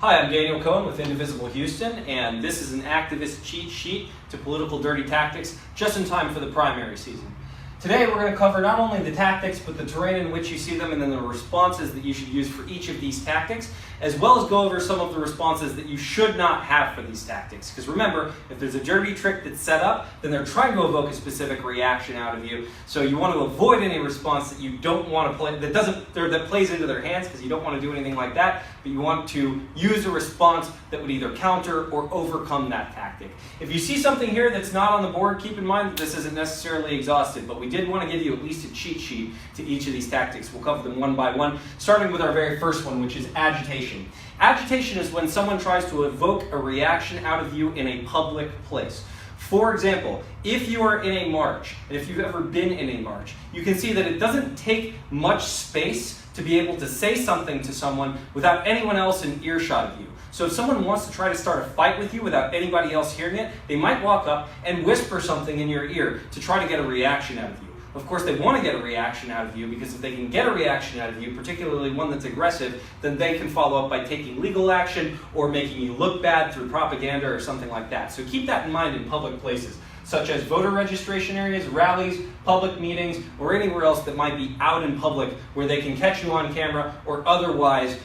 Hi, I'm Daniel Cohen with Indivisible Houston, and this is an activist cheat sheet to political dirty tactics just in time for the primary season. Today we're going to cover not only the tactics, but the terrain in which you see them and then the responses that you should use for each of these tactics, as well as go over some of the responses that you should not have for these tactics. Because remember, if there's a dirty trick that's set up, then they're trying to evoke a specific reaction out of you. So you want to avoid any response that you don't want to play, that plays into their hands, because you don't want to do anything like that, but you want to use a response that would either counter or overcome that tactic. If you see something here that's not on the board, keep in mind that this isn't necessarily exhausted, but we did want to give you at least a cheat sheet to each of these tactics. We'll cover them one by one, starting with our very first one, which is agitation. Agitation is when someone tries to evoke a reaction out of you in a public place. For example, if you are in a march, and if you've ever been in a march, you can see that it doesn't take much space to be able to say something to someone without anyone else in earshot of you. So if someone wants to try to start a fight with you without anybody else hearing it, they might walk up and whisper something in your ear to try to get a reaction out of you. Of course, they want to get a reaction out of you because if they can get a reaction out of you, particularly one that's aggressive, then they can follow up by taking legal action or making you look bad through propaganda or something like that. So keep that in mind in public places, such as voter registration areas, rallies, public meetings, or anywhere else that might be out in public where they can catch you on camera or otherwise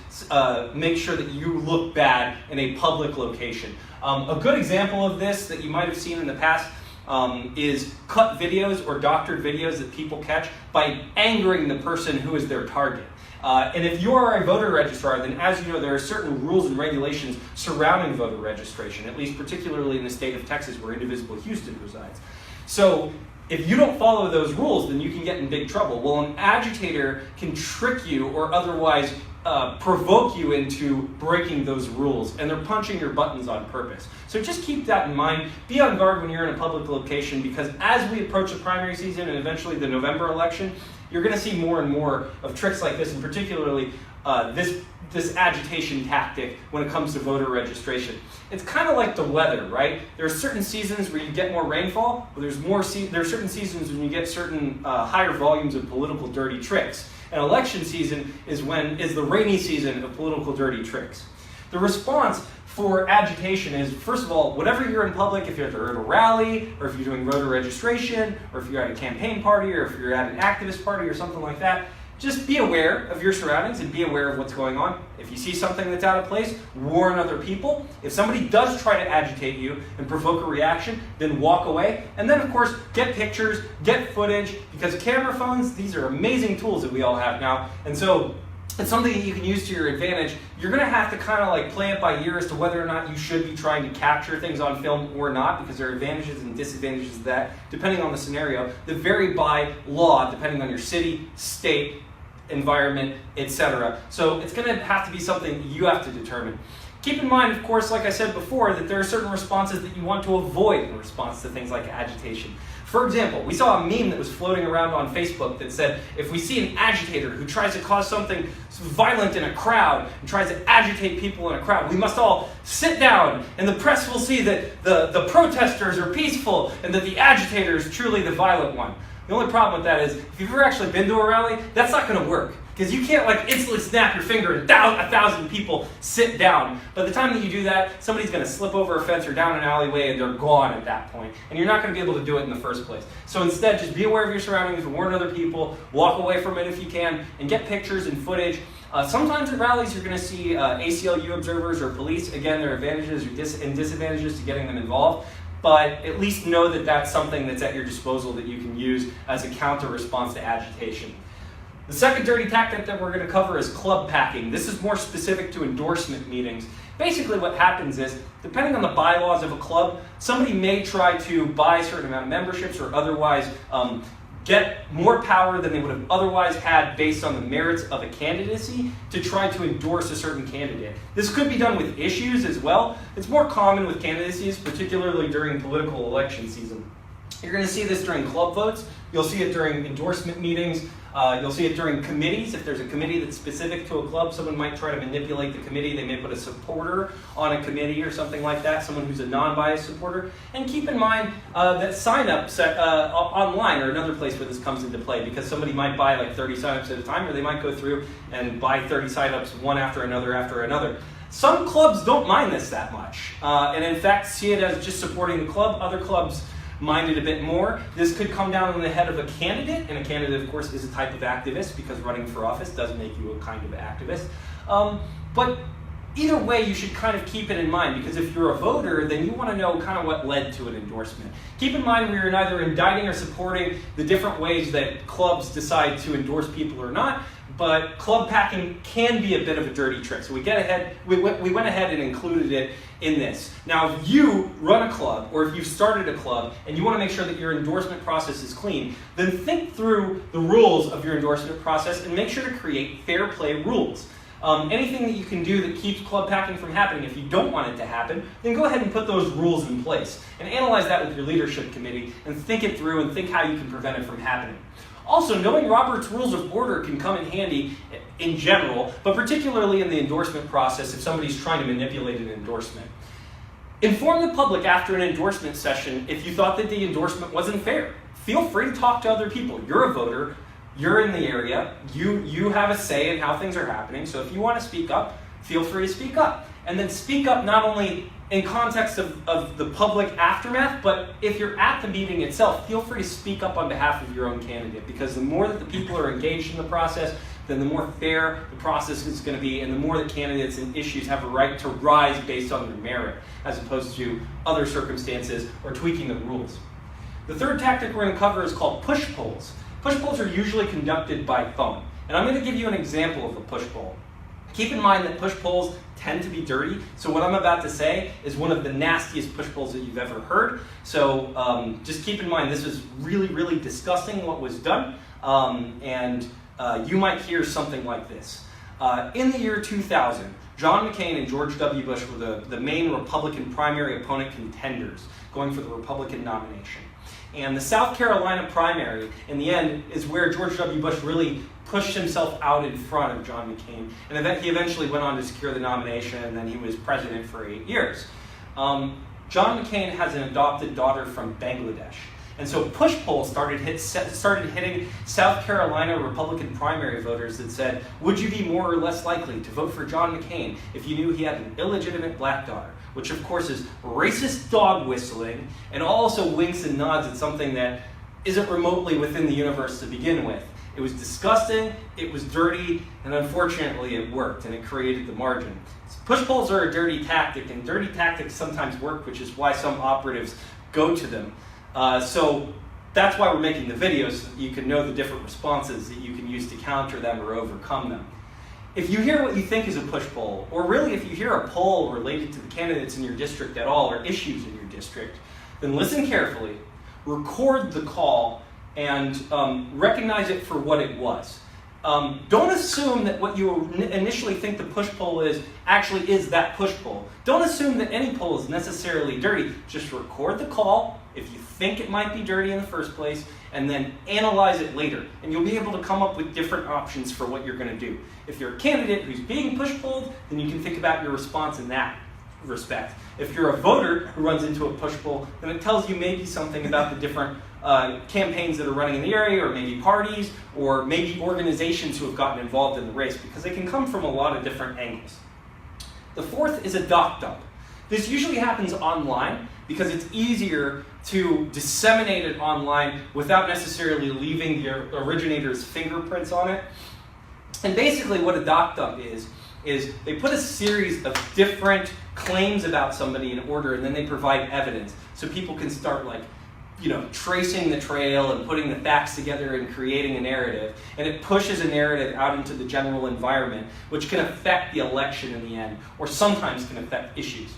make sure that you look bad in a public location. A good example of this that you might have seen in the past is cut videos or doctored videos that people catch by angering the person who is their target. And if you are a voter registrar, then as you know, there are certain rules and regulations surrounding voter registration, at least particularly in the state of Texas where Indivisible Houston resides. So if you don't follow those rules, then you can get in big trouble. Well, an agitator can trick you or otherwise provoke you into breaking those rules, and they're punching your buttons on purpose. So just keep that in mind. Be on guard when you're in a public location, because as we approach the primary season and eventually the November election, you're going to see more and more of tricks like this, and particularly this agitation tactic when it comes to voter registration. It's kind of like the weather, right? There are certain seasons where you get more rainfall, but there are certain seasons when you get certain higher volumes of political dirty tricks. And election season is the rainy season of political dirty tricks. The response for agitation is, first of all, whatever you're in public, if you're at a rally, or if you're doing voter registration, or if you're at a campaign party, or if you're at an activist party or something like that, just be aware of your surroundings and be aware of what's going on. If you see something that's out of place, warn other people. If somebody does try to agitate you and provoke a reaction, then walk away. And then, of course, get pictures, get footage, because camera phones, these are amazing tools that we all have now. And so it's something that you can use to your advantage. You're going to have to kind of like play it by ear as to whether or not you should be trying to capture things on film or not, because there are advantages and disadvantages of that, depending on the scenario, that vary by law, depending on your city, state, environment, etc. So it's going to have to be something you have to determine. Keep in mind, of course, like I said before, that there are certain responses that you want to avoid in response to things like agitation. For example, we saw a meme that was floating around on Facebook that said, if we see an agitator who tries to cause something violent in a crowd and tries to agitate people in a crowd, we must all sit down and the press will see that the protesters are peaceful and that the agitator is truly the violent one. The only problem with that is, if you've ever actually been to a rally, that's not going to work. Because you can't like instantly snap your finger and 1,000 people sit down. By the time that you do that, somebody's going to slip over a fence or down an alleyway and they're gone at that point. And you're not going to be able to do it in the first place. So instead, just be aware of your surroundings, warn other people, walk away from it if you can, and get pictures and footage. Sometimes at rallies, you're going to see ACLU observers or police. Again, there are advantages and disadvantages to getting them involved. But at least know that that's something that's at your disposal that you can use as a counter response to agitation. The second dirty tactic that we're going to cover is club packing. This is more specific to endorsement meetings. Basically what happens is, depending on the bylaws of a club, somebody may try to buy a certain amount of memberships or otherwise get more power than they would have otherwise had based on the merits of a candidacy to try to endorse a certain candidate. This could be done with issues as well. It's more common with candidacies, particularly during political election season. You're going to see this during club votes. You'll see it during endorsement meetings. You'll see it during committees. If there's a committee that's specific to a club, someone might try to manipulate the committee. They may put a supporter on a committee or something like that, someone who's a non-biased supporter. And keep in mind that sign-ups online are another place where this comes into play, because somebody might buy like 30 sign-ups at a time, or they might go through and buy 30 sign-ups one after another after another. Some clubs don't mind this that much, and in fact see it as just supporting the club. Other clubs mind it a bit more. This could come down on the head of a candidate, and a candidate, of course, is a type of activist because running for office does make you a kind of activist. But either way, you should kind of keep it in mind, because if you're a voter, then you want to know kind of what led to an endorsement. Keep in mind we are neither indicting or supporting the different ways that clubs decide to endorse people or not, but club packing can be a bit of a dirty trick. So we went ahead and included it in this. Now, if you run a club, or if you've started a club, and you want to make sure that your endorsement process is clean, then think through the rules of your endorsement process and make sure to create fair play rules. Anything that you can do that keeps club packing from happening, if you don't want it to happen, then go ahead and put those rules in place and analyze that with your leadership committee and think it through and think how you can prevent it from happening. Also, knowing Robert's Rules of Order can come in handy in general, but particularly in the endorsement process if somebody's trying to manipulate an endorsement. Inform the public after an endorsement session if you thought that the endorsement wasn't fair. Feel free to talk to other people. You're a voter. You're in the area, you have a say in how things are happening, so if you want to speak up, feel free to speak up. And then speak up not only in context of the public aftermath, but if you're at the meeting itself, feel free to speak up on behalf of your own candidate, because the more that the people are engaged in the process, then the more fair the process is going to be, and the more the candidates and issues have a right to rise based on their merit, as opposed to other circumstances or tweaking the rules. The third tactic we're going to cover is called push polls. Push polls are usually conducted by phone, and I'm going to give you an example of a push poll. Keep in mind that push polls tend to be dirty, so what I'm about to say is one of the nastiest push polls that you've ever heard. So just keep in mind this is really, really disgusting what was done, and you might hear something like this. In the year 2000, John McCain and George W. Bush were the main Republican primary opponent contenders going for the Republican nomination. And the South Carolina primary, in the end, is where George W. Bush really pushed himself out in front of John McCain. And he eventually went on to secure the nomination, and then he was president for 8 years. John McCain has an adopted daughter from Bangladesh. And so push polls started hitting South Carolina Republican primary voters that said, would you be more or less likely to vote for John McCain if you knew he had an illegitimate black daughter? Which of course is racist dog whistling, and also winks and nods at something that isn't remotely within the universe to begin with. It was disgusting, it was dirty, and unfortunately it worked, and it created the margin. Push polls are a dirty tactic, and dirty tactics sometimes work, which is why some operatives go to them. So that's why we're making the videos, so that you can know the different responses that you can use to counter them or overcome them. If you hear what you think is a push poll, or really if you hear a poll related to the candidates in your district at all, or issues in your district, then listen carefully, record the call, and recognize it for what it was. Don't assume that what you initially think the push poll is actually is that push poll. Don't assume that any poll is necessarily dirty. Just record the call if you think it might be dirty in the first place, and then analyze it later. And you'll be able to come up with different options for what you're going to do. If you're a candidate who's being push polled, then you can think about your response in that respect. If you're a voter who runs into a push poll, then it tells you maybe something about the different campaigns that are running in the area, or maybe parties, or maybe organizations who have gotten involved in the race, because they can come from a lot of different angles. The fourth is a doc dump. This usually happens online because it's easier to disseminate it online without necessarily leaving the originator's fingerprints on it. And basically what a doc dump is they put a series of different claims about somebody in order, and then they provide evidence so people can start tracing the trail and putting the facts together and creating a narrative. And it pushes a narrative out into the general environment, which can affect the election in the end, or sometimes can affect issues.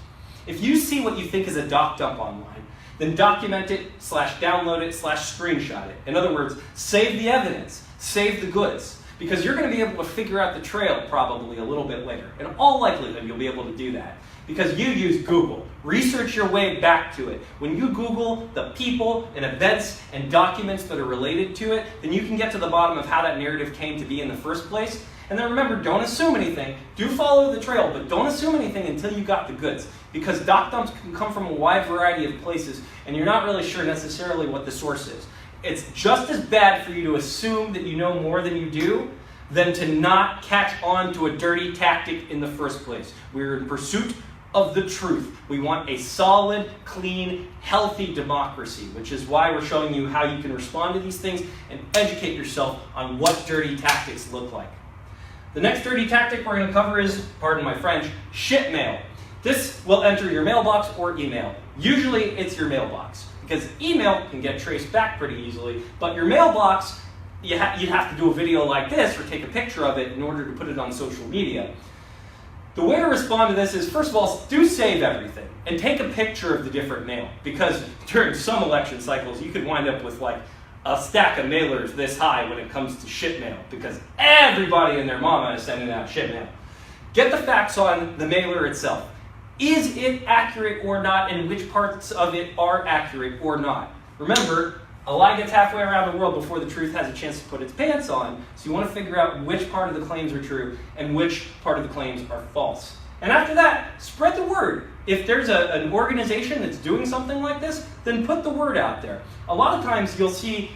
If you see what you think is a doc dump online, then document it, /download it, /screenshot it. In other words, save the evidence, save the goods, because you're going to be able to figure out the trail probably a little bit later. In all likelihood, you'll be able to do that because you use Google. Research your way back to it. When you Google the people and events and documents that are related to it, then you can get to the bottom of how that narrative came to be in the first place. And then remember, don't assume anything. Do follow the trail, but don't assume anything until you got the goods. Because doc dumps can come from a wide variety of places, and you're not really sure necessarily what the source is. It's just as bad for you to assume that you know more than you do, than to not catch on to a dirty tactic in the first place. We're in pursuit of the truth. We want a solid, clean, healthy democracy, which is why we're showing you how you can respond to these things and educate yourself on what dirty tactics look like. The next dirty tactic we're going to cover is, pardon my French, shit mail. This will enter your mailbox or email. Usually it's your mailbox, because email can get traced back pretty easily, but your mailbox, you'd have to do a video like this or take a picture of it in order to put it on social media. The way to respond to this is, first of all, do save everything and take a picture of the different mail, because during some election cycles you could wind up with like a stack of mailers this high when it comes to shit mail, because everybody and their mama is sending out shit mail. Get the facts on the mailer itself. Is it accurate or not, and which parts of it are accurate or not? Remember, a lie gets halfway around the world before the truth has a chance to put its pants on, so you want to figure out which part of the claims are true and which part of the claims are false. And after that, spread the word. If there's an organization that's doing something like this, then put the word out there. A lot of times you'll see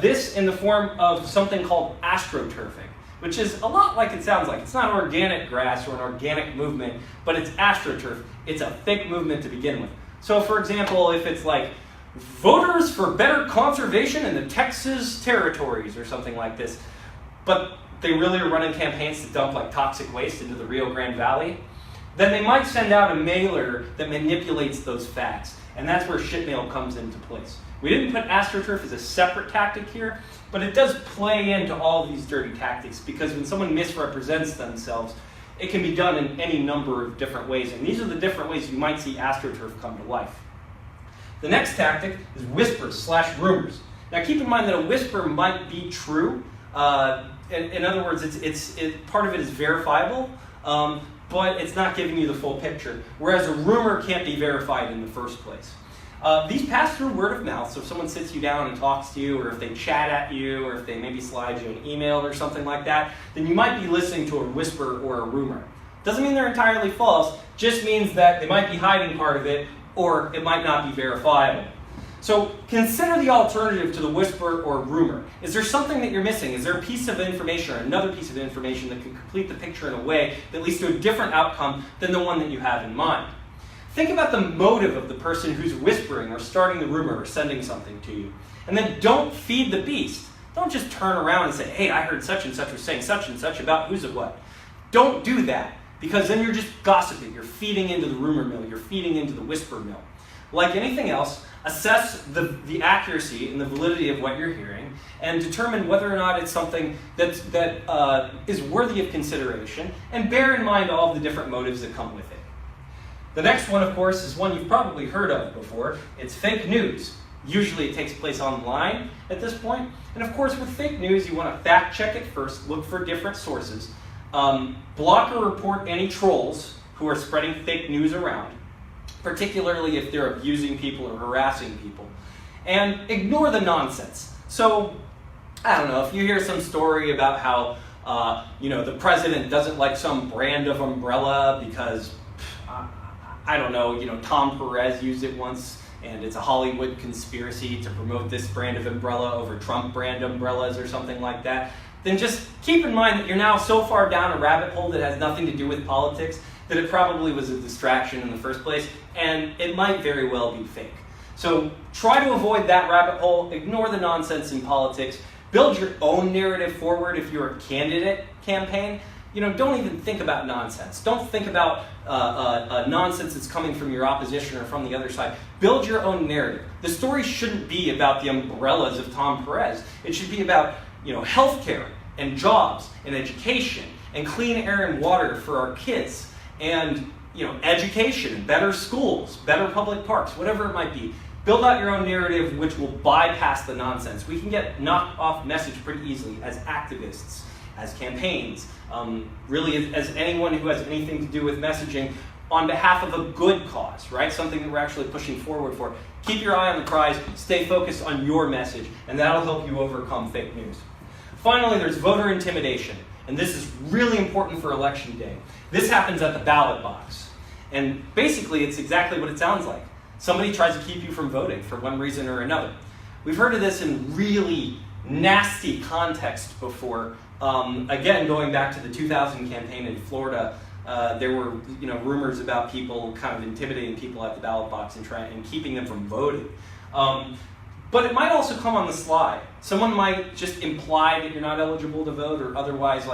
this in the form of something called astroturfing, which is a lot like it sounds like. It's not organic grass or an organic movement, but it's astroturf. It's a fake movement to begin with. So for example, if it's like, voters for better conservation in the Texas territories or something like this, but they really are running campaigns to dump like toxic waste into the Rio Grande Valley, then they might send out a mailer that manipulates those facts. And that's where shit mail comes into place. We didn't put astroturf as a separate tactic here, but it does play into all these dirty tactics, because when someone misrepresents themselves, it can be done in any number of different ways. And these are the different ways you might see astroturf come to life. The next tactic is whispers/rumors. Now keep in mind that a whisper might be true. In other words, part of it is verifiable, but it's not giving you the full picture. Whereas a rumor can't be verified in the first place. These pass through word of mouth, so if someone sits you down and talks to you, or if they chat at you, or if they maybe slide you an email or something like that, then you might be listening to a whisper or a rumor. Doesn't mean they're entirely false, just means that they might be hiding part of it, or it might not be verifiable. So consider the alternative to the whisper or rumor. Is there something that you're missing? Is there a piece of information or another piece of information that can complete the picture in a way that leads to a different outcome than the one that you have in mind? Think about the motive of the person who's whispering or starting the rumor or sending something to you. And then don't feed the beast. Don't just turn around and say, hey, I heard such and such was saying such and such about who's of what. Don't do that, because then you're just gossiping. You're feeding into the rumor mill. You're feeding into the whisper mill. Like anything else, assess the accuracy and the validity of what you're hearing and determine whether or not it's something that is worthy of consideration, and bear in mind all of the different motives that come with it. The next one, of course, is one you've probably heard of before. It's fake news. Usually it takes place online at this point. And of course, with fake news, you want to fact check it first, look for different sources, block or report any trolls who are spreading fake news around, particularly if they're abusing people or harassing people, and ignore the nonsense. So, I don't know, if you hear some story about how the president doesn't like some brand of umbrella because, I don't know, Tom Perez used it once, and it's a Hollywood conspiracy to promote this brand of umbrella over Trump brand umbrellas or something like that, then just keep in mind that you're now so far down a rabbit hole that has nothing to do with politics that it probably was a distraction in the first place, and it might very well be fake. So try to avoid that rabbit hole, ignore the nonsense in politics, build your own narrative forward if you're a candidate campaign. Don't even think about nonsense. Don't think about nonsense that's coming from your opposition or from the other side. Build your own narrative. The story shouldn't be about the umbrellas of Tom Perez. It should be about healthcare and jobs and education and clean air and water for our kids and education, better schools, better public parks, whatever it might be. Build out your own narrative which will bypass the nonsense. We can get knocked off message pretty easily as activists, as campaigns, really as anyone who has anything to do with messaging on behalf of a good cause, right? Something that we're actually pushing forward for. Keep your eye on the prize, stay focused on your message, and that'll help you overcome fake news. Finally, there's voter intimidation, and this is really important for election day. This happens at the ballot box, and basically it's exactly what it sounds like. Somebody tries to keep you from voting for one reason or another. We've heard of this in really nasty context before, Again, going back to the 2000 campaign in Florida, there were rumors about people kind of intimidating people at the ballot box and keeping them from voting. But it might also come on the sly. Someone might just imply that you're not eligible to vote or otherwise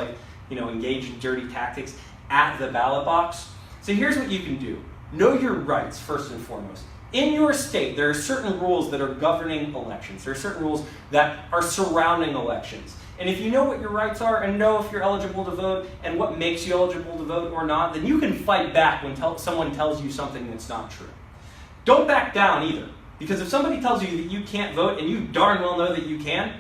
engage in dirty tactics at the ballot box. So here's what you can do. Know your rights first and foremost. In your state, there are certain rules that are governing elections. There are certain rules that are surrounding elections. And if you know what your rights are and know if you're eligible to vote and what makes you eligible to vote or not, then you can fight back when someone tells you something that's not true. Don't back down either. Because if somebody tells you that you can't vote and you darn well know that you can,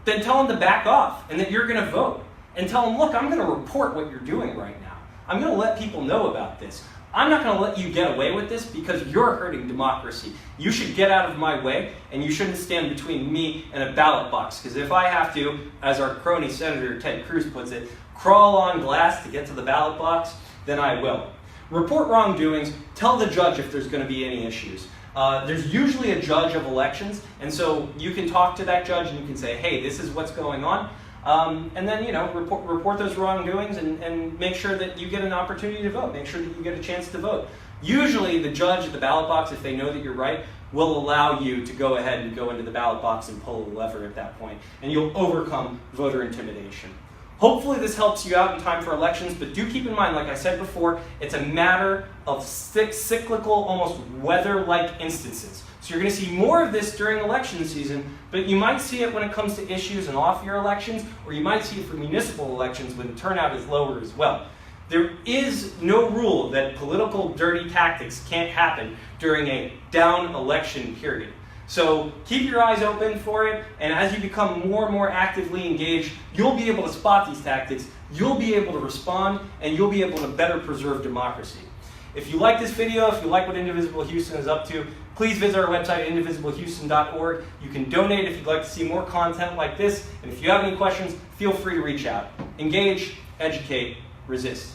then tell them to back off and that you're going to vote. And tell them, look, I'm going to report what you're doing right now. I'm going to let people know about this. I'm not going to let you get away with this because you're hurting democracy. You should get out of my way, and you shouldn't stand between me and a ballot box. Because if I have to, as our crony Senator Ted Cruz puts it, crawl on glass to get to the ballot box, then I will. Report wrongdoings. Tell the judge if there's going to be any issues. There's usually a judge of elections, and so you can talk to that judge and you can say, hey, this is what's going on. And then, report those wrongdoings and make sure that you get an opportunity to vote. Make sure that you get a chance to vote. Usually, the judge at the ballot box, if they know that you're right, will allow you to go ahead and go into the ballot box and pull a lever at that point, and you'll overcome voter intimidation. Hopefully this helps you out in time for elections, but do keep in mind, like I said before, it's a matter of cyclical, almost weather-like instances. So you're going to see more of this during election season, but you might see it when it comes to issues and off-year elections, or you might see it for municipal elections when turnout is lower as well. There is no rule that political dirty tactics can't happen during a down election period. So keep your eyes open for it, and as you become more and more actively engaged, you'll be able to spot these tactics, you'll be able to respond, and you'll be able to better preserve democracy. If you like this video, if you like what Indivisible Houston is up to, please visit our website, indivisiblehouston.org. You can donate if you'd like to see more content like this, and if you have any questions, feel free to reach out. Engage, educate, resist.